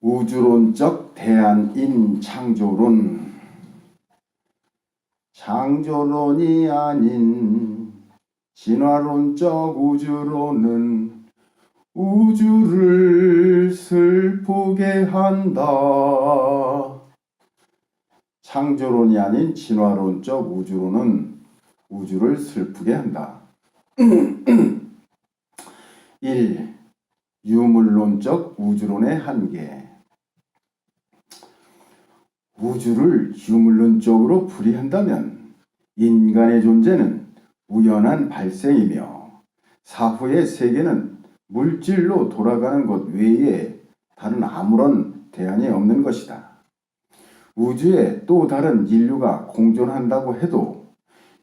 우주론적 대안인 창조론. 창조론이 아닌 진화론적 우주론은 우주를 슬프게 한다. 창조론이 아닌 진화론적 우주론은 우주를 슬프게 한다. 1. 유물론적 우주론의 한계. 우주를 유물론적으로 풀이한다면 인간의 존재는 우연한 발생이며 사후의 세계는 물질로 돌아가는 것 외에 다른 아무런 대안이 없는 것이다. 우주에 또 다른 인류가 공존한다고 해도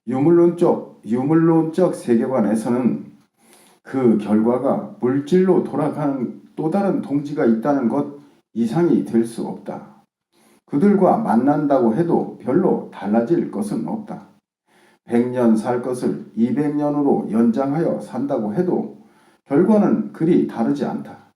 유물론적 세계관에서는 그 결과가 물질로 돌아가는 또 다른 동지가 있다는 것 이상이 될 수 없다. 그들과 만난다고 해도 별로 달라질 것은 없다. 100년 살 것을 200년으로 연장하여 산다고 해도 결과는 그리 다르지 않다.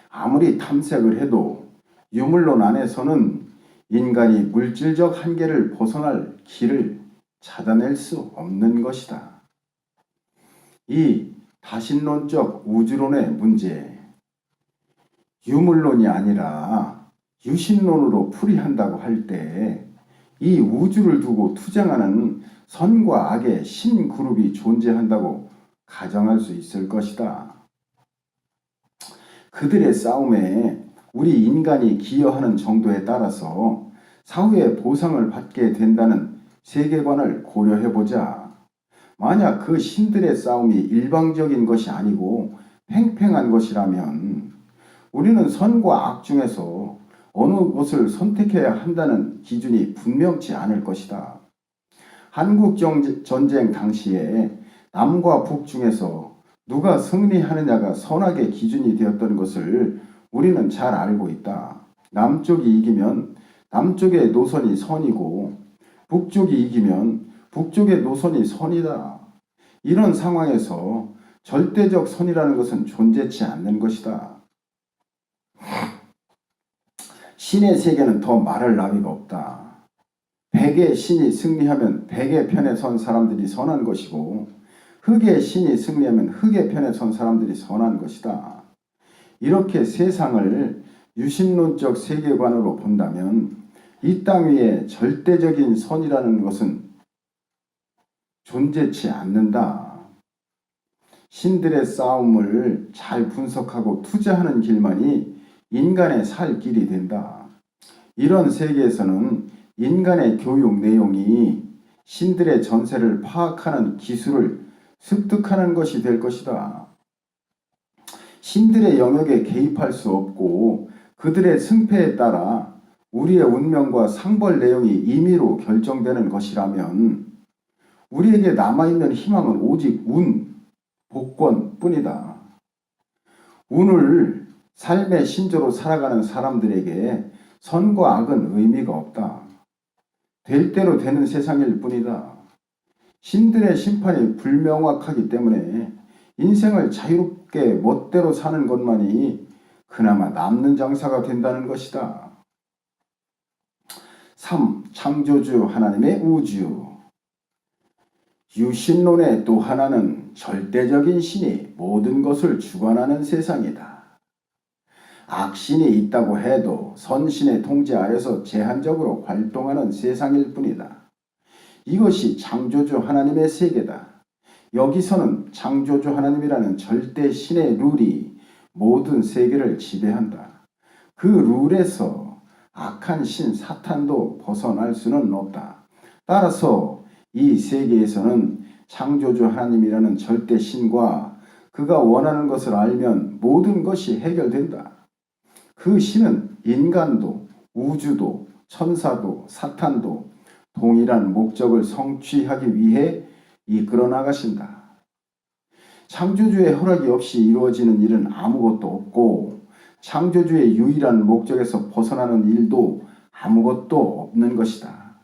아무리 탐색을 해도 유물론 안에서는 인간이 물질적 한계를 벗어날 길을 찾아낼 수 없는 것이다. 2. 다신론적 우주론의 문제. 유물론이 아니라 유신론으로 풀이한다고 할 때 이 우주를 두고 투쟁하는 선과 악의 신그룹이 존재한다고 가정할 수 있을 것이다. 그들의 싸움에 우리 인간이 기여하는 정도에 따라서 사후에 보상을 받게 된다는 세계관을 고려해보자. 만약 그 신들의 싸움이 일방적인 것이 아니고 팽팽한 것이라면 우리는 선과 악 중에서 어느 것을 선택해야 한다는 기준이 분명치 않을 것이다. 한국전쟁 당시에 남과 북 중에서 누가 승리하느냐가 선악의 기준이 되었던 것을 우리는 잘 알고 있다. 남쪽이 이기면 남쪽의 노선이 선이고 북쪽이 이기면 북쪽의 노선이 선이다. 이런 상황에서 절대적 선이라는 것은 존재치 않는 것이다. 신의 세계는 더 말할 나위가 없다. 100의 신이 승리하면 100의 편에 선 사람들이 선한 것이고 흑의 신이 승리하면 흑의 편에 선 사람들이 선한 것이다. 이렇게 세상을 유신론적 세계관으로 본다면 이 땅 위에 절대적인 선이라는 것은 존재치 않는다. 신들의 싸움을 잘 분석하고 투자하는 길만이 인간의 살 길이 된다. 이런 세계에서는 인간의 교육 내용이 신들의 전세를 파악하는 기술을 습득하는 것이 될 것이다. 신들의 영역에 개입할 수 없고 그들의 승패에 따라 우리의 운명과 상벌 내용이 임의로 결정되는 것이라면 우리에게 남아있는 희망은 오직 운, 복권 뿐이다. 운을 삶의 신조로 살아가는 사람들에게 선과 악은 의미가 없다. 될 대로 되는 세상일 뿐이다. 신들의 심판이 불명확하기 때문에 인생을 자유롭게 멋대로 사는 것만이 그나마 남는 장사가 된다는 것이다. 3. 창조주 하나님의 우주. 유신론의 또 하나는 절대적인 신이 모든 것을 주관하는 세상이다. 악신이 있다고 해도 선신의 통제 아래서 제한적으로 활동하는 세상일 뿐이다. 이것이 창조주 하나님의 세계다. 여기서는 창조주 하나님이라는 절대 신의 룰이 모든 세계를 지배한다. 그 룰에서 악한 신 사탄도 벗어날 수는 없다. 따라서 이 세계에서는 창조주 하나님이라는 절대 신과 그가 원하는 것을 알면 모든 것이 해결된다. 그 신은 인간도 우주도 천사도 사탄도 동일한 목적을 성취하기 위해 이끌어 나가신다. 창조주의 허락이 없이 이루어지는 일은 아무것도 없고 창조주의 유일한 목적에서 벗어나는 일도 아무것도 없는 것이다.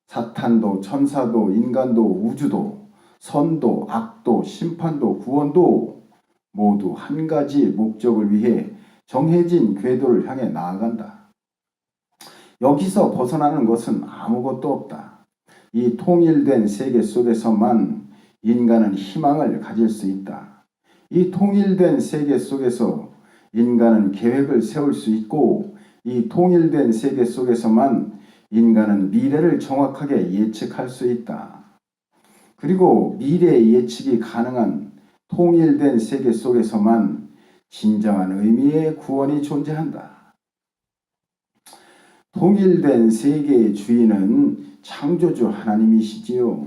사탄도 천사도 인간도 우주도 선도 악도 심판도 구원도 모두 한 가지 목적을 위해 정해진 궤도를 향해 나아간다. 여기서 벗어나는 것은 아무것도 없다. 이 통일된 세계 속에서만 인간은 희망을 가질 수 있다. 이 통일된 세계 속에서 인간은 계획을 세울 수 있고, 이 통일된 세계 속에서만 인간은 미래를 정확하게 예측할 수 있다. 그리고 미래 예측이 가능한 통일된 세계 속에서만 진정한 의미의 구원이 존재한다. 통일된 세계의 주인은 창조주 하나님이시지요.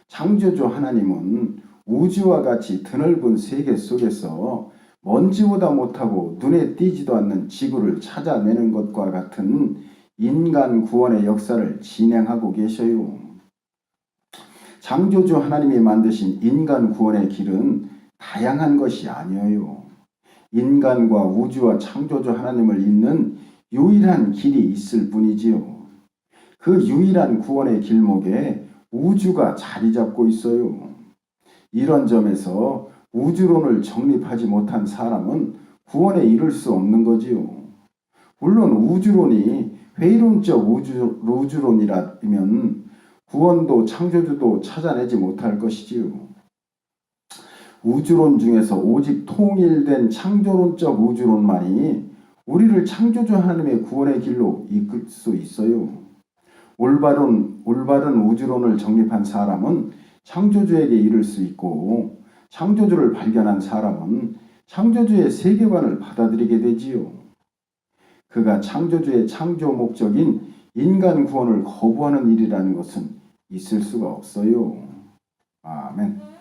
창조주 하나님은 우주와 같이 드넓은 세계 속에서 먼지보다 못하고 눈에 띄지도 않는 지구를 찾아내는 것과 같은 인간 구원의 역사를 진행하고 계셔요. 창조주 하나님이 만드신 인간 구원의 길은 다양한 것이 아니에요. 인간과 우주와 창조주 하나님을 잇는 유일한 길이 있을 뿐이지요. 그 유일한 구원의 길목에 우주가 자리 잡고 있어요. 이런 점에서 우주론을 정립하지 못한 사람은 구원에 이를 수 없는 거지요. 물론 우주론이 회의론적 우주론이라면 구원도 창조주도 찾아내지 못할 것이지요. 우주론 중에서 오직 통일된 창조론적 우주론만이 우리를 창조주 하나님의 구원의 길로 이끌 수 있어요. 올바른 우주론을 정립한 사람은 창조주에게 이를 수 있고, 창조주를 발견한 사람은 창조주의 세계관을 받아들이게 되지요. 그가 창조주의 창조 목적인 인간 구원을 거부하는 일이라는 것은 있을 수가 없어요. 아멘.